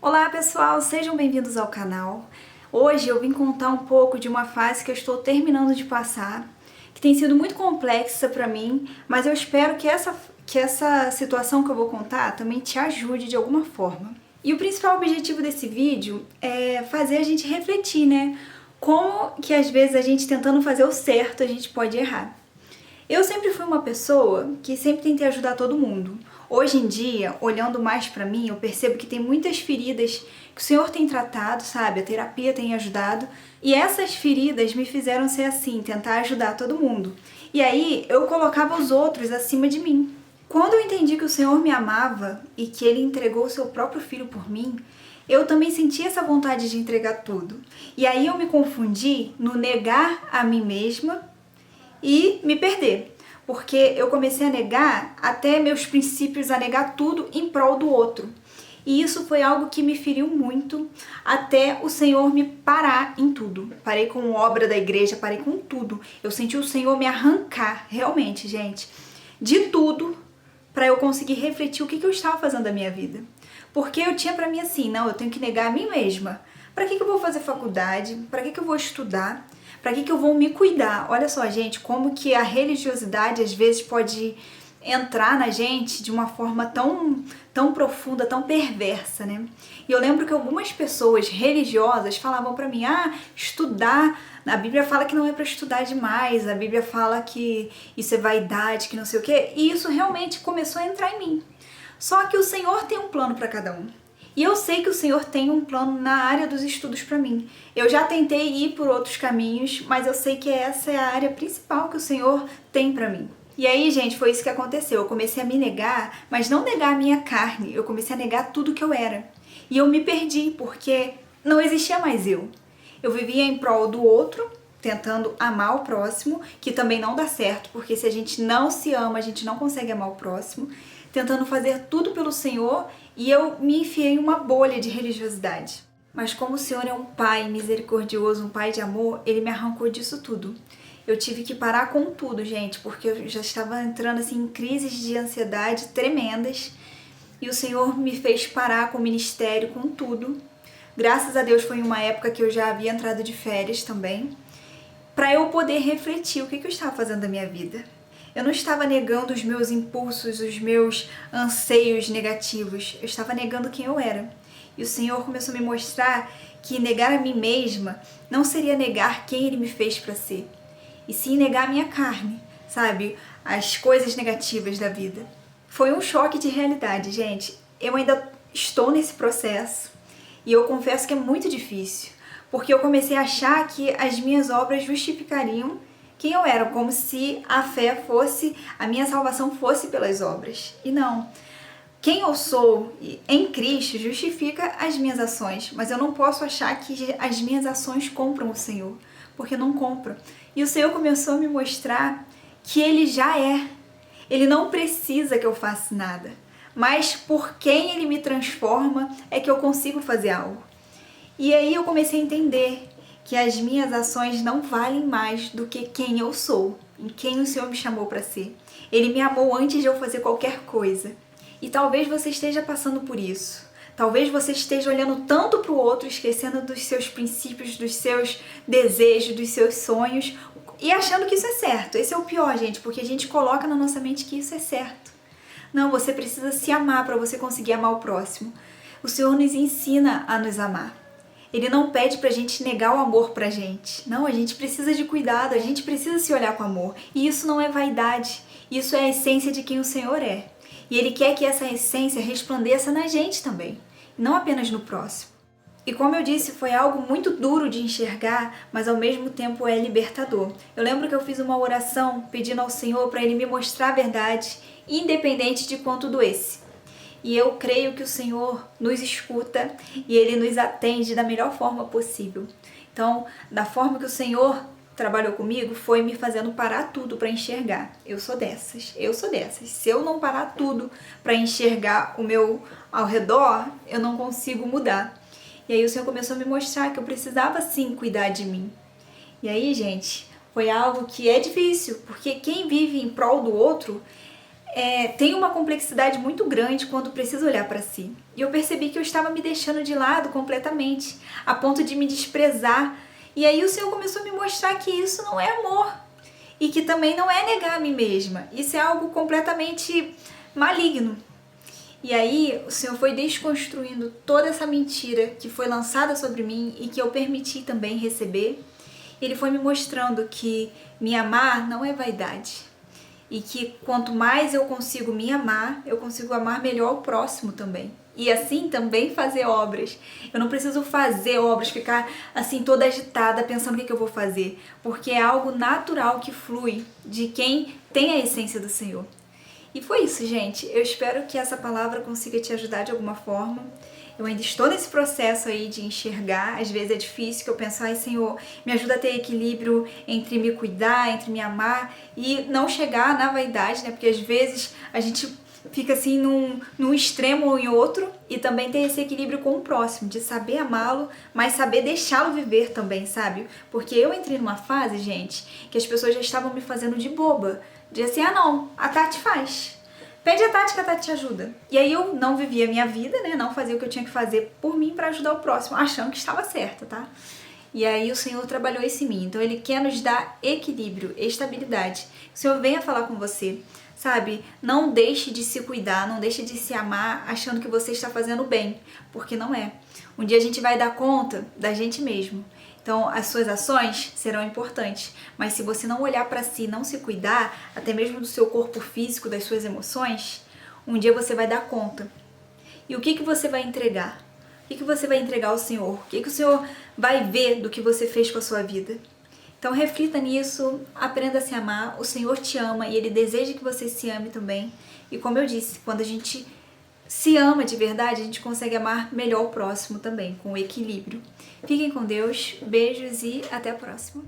Olá pessoal, sejam bem-vindos ao canal. Hoje eu vim contar um pouco de uma fase que eu estou terminando de passar, que tem sido muito complexa para mim, mas eu espero que essa situação que eu vou contar também te ajude de alguma forma. E o principal objetivo desse vídeo é fazer a gente refletir, né? Como que às vezes a gente tentando fazer o certo, a gente pode errar. Eu sempre fui uma pessoa que sempre tentei ajudar todo mundo. Hoje em dia, olhando mais pra mim, eu percebo que tem muitas feridas que o Senhor tem tratado, sabe? A terapia tem ajudado. E essas feridas me fizeram ser assim, tentar ajudar todo mundo. E aí, eu colocava os outros acima de mim. Quando eu entendi que o Senhor me amava e que Ele entregou o seu próprio filho por mim, eu também senti essa vontade de entregar tudo. E aí eu me confundi no negar a mim mesma e me perder, porque eu comecei a negar até meus princípios, a negar tudo em prol do outro. E isso foi algo que me feriu muito, até o Senhor me parar em tudo. Parei com obra da igreja, parei com tudo. Eu senti o Senhor me arrancar, realmente, gente, de tudo, para eu conseguir refletir o que eu estava fazendo da minha vida. Porque eu tinha para mim assim, não, eu tenho que negar a mim mesma. Para que eu vou fazer faculdade? Para que eu vou estudar? Para que eu vou me cuidar? Olha só, gente, como que a religiosidade às vezes pode entrar na gente de uma forma tão profunda, tão perversa, né? E eu lembro que algumas pessoas religiosas falavam para mim, estudar, a Bíblia fala que não é para estudar demais, a Bíblia fala que isso é vaidade, que não sei o quê, e isso realmente começou a entrar em mim. Só que o Senhor tem um plano para cada um. E eu sei que o Senhor tem um plano na área dos estudos para mim. Eu já tentei ir por outros caminhos, mas eu sei que essa é a área principal que o Senhor tem para mim. E aí, gente, foi isso que aconteceu. Eu comecei a me negar, mas não negar a minha carne. Eu comecei a negar tudo que eu era. E eu me perdi, porque não existia mais eu. Eu vivia em prol do outro, tentando amar o próximo, que também não dá certo, porque se a gente não se ama, a gente não consegue amar o próximo. Tentando fazer tudo pelo Senhor, e eu me enfiei em uma bolha de religiosidade. Mas como o Senhor é um pai misericordioso, um pai de amor, Ele me arrancou disso tudo. Eu tive que parar com tudo, gente, porque eu já estava entrando assim em crises de ansiedade tremendas, e o Senhor me fez parar com o ministério, com tudo. Graças a Deus foi em uma época que eu já havia entrado de férias também, para eu poder refletir o que eu estava fazendo da minha vida. Eu não estava negando os meus impulsos, os meus anseios negativos. Eu estava negando quem eu era. E o Senhor começou a me mostrar que negar a mim mesma não seria negar quem Ele me fez para ser. E sim negar a minha carne, sabe? As coisas negativas da vida. Foi um choque de realidade, gente. Eu ainda estou nesse processo. E eu confesso que é muito difícil. Porque eu comecei a achar que as minhas obras justificariam quem eu era, como se a fé fosse, a minha salvação fosse pelas obras. E não. Quem eu sou em Cristo justifica as minhas ações, mas eu não posso achar que as minhas ações compram o Senhor, porque não compram. E o Senhor começou a me mostrar que Ele já é. Ele não precisa que eu faça nada, mas por quem Ele me transforma é que eu consigo fazer algo. E aí eu comecei a entender que as minhas ações não valem mais do que quem eu sou, em quem o Senhor me chamou para ser. Ele me amou antes de eu fazer qualquer coisa. E talvez você esteja passando por isso. Talvez você esteja olhando tanto para o outro, esquecendo dos seus princípios, dos seus desejos, dos seus sonhos, e achando que isso é certo. Esse é o pior, gente, porque a gente coloca na nossa mente que isso é certo. Não, você precisa se amar para você conseguir amar o próximo. O Senhor nos ensina a nos amar. Ele não pede pra gente negar o amor pra gente. Não, a gente precisa de cuidado, a gente precisa se olhar com amor. E isso não é vaidade, isso é a essência de quem o Senhor é. E Ele quer que essa essência resplandeça na gente também, não apenas no próximo. E como eu disse, foi algo muito duro de enxergar, mas ao mesmo tempo é libertador. Eu lembro que eu fiz uma oração pedindo ao Senhor para Ele me mostrar a verdade, independente de quanto doesse. E eu creio que o Senhor nos escuta e Ele nos atende da melhor forma possível. Então, da forma que o Senhor trabalhou comigo, foi me fazendo parar tudo para enxergar. Eu sou dessas. Se eu não parar tudo para enxergar o meu ao redor, eu não consigo mudar. E aí o Senhor começou a me mostrar que eu precisava sim cuidar de mim. E aí, gente, foi algo que é difícil, porque quem vive em prol do outro tem uma complexidade muito grande quando precisa olhar para si. E eu percebi que eu estava me deixando de lado completamente, a ponto de me desprezar. E aí o Senhor começou a me mostrar que isso não é amor. E que também não é negar a mim mesma. Isso é algo completamente maligno. E aí o Senhor foi desconstruindo toda essa mentira que foi lançada sobre mim e que eu permiti também receber. Ele foi me mostrando que me amar não é vaidade. E que quanto mais eu consigo me amar, eu consigo amar melhor o próximo também. E assim também fazer obras. Eu não preciso fazer obras, ficar assim toda agitada pensando o que eu vou fazer. Porque é algo natural que flui de quem tem a essência do Senhor. E foi isso, gente. Eu espero que essa palavra consiga te ajudar de alguma forma. Eu ainda estou nesse processo aí de enxergar. Às vezes é difícil, que eu penso, ai Senhor, me ajuda a ter equilíbrio entre me cuidar, entre me amar e não chegar na vaidade, né? Porque às vezes a gente fica assim num extremo ou em outro, e também ter esse equilíbrio com o próximo, de saber amá-lo, mas saber deixá-lo viver também, sabe? Porque eu entrei numa fase, gente, que as pessoas já estavam me fazendo de boba. De assim, ah não, a Tati faz. Pede a Tati que a Tati te ajuda. E aí eu não vivia a minha vida, né? Não fazia o que eu tinha que fazer por mim para ajudar o próximo, achando que estava certa, tá? E aí o Senhor trabalhou isso em mim. Então Ele quer nos dar equilíbrio, estabilidade. O Senhor venha falar com você, sabe? Não deixe de se cuidar, não deixe de se amar achando que você está fazendo bem, porque não é. Um dia a gente vai dar conta da gente mesmo. Então, as suas ações serão importantes, mas se você não olhar para si, não se cuidar, até mesmo do seu corpo físico, das suas emoções, um dia você vai dar conta. E o que você vai entregar? O que você vai entregar ao Senhor? O que o Senhor vai ver do que você fez com a sua vida? Então, reflita nisso, aprenda a se amar. O Senhor te ama e Ele deseja que você se ame também. E como eu disse, quando a gente se ama de verdade, a gente consegue amar melhor o próximo também, com equilíbrio. Fiquem com Deus, beijos e até a próxima.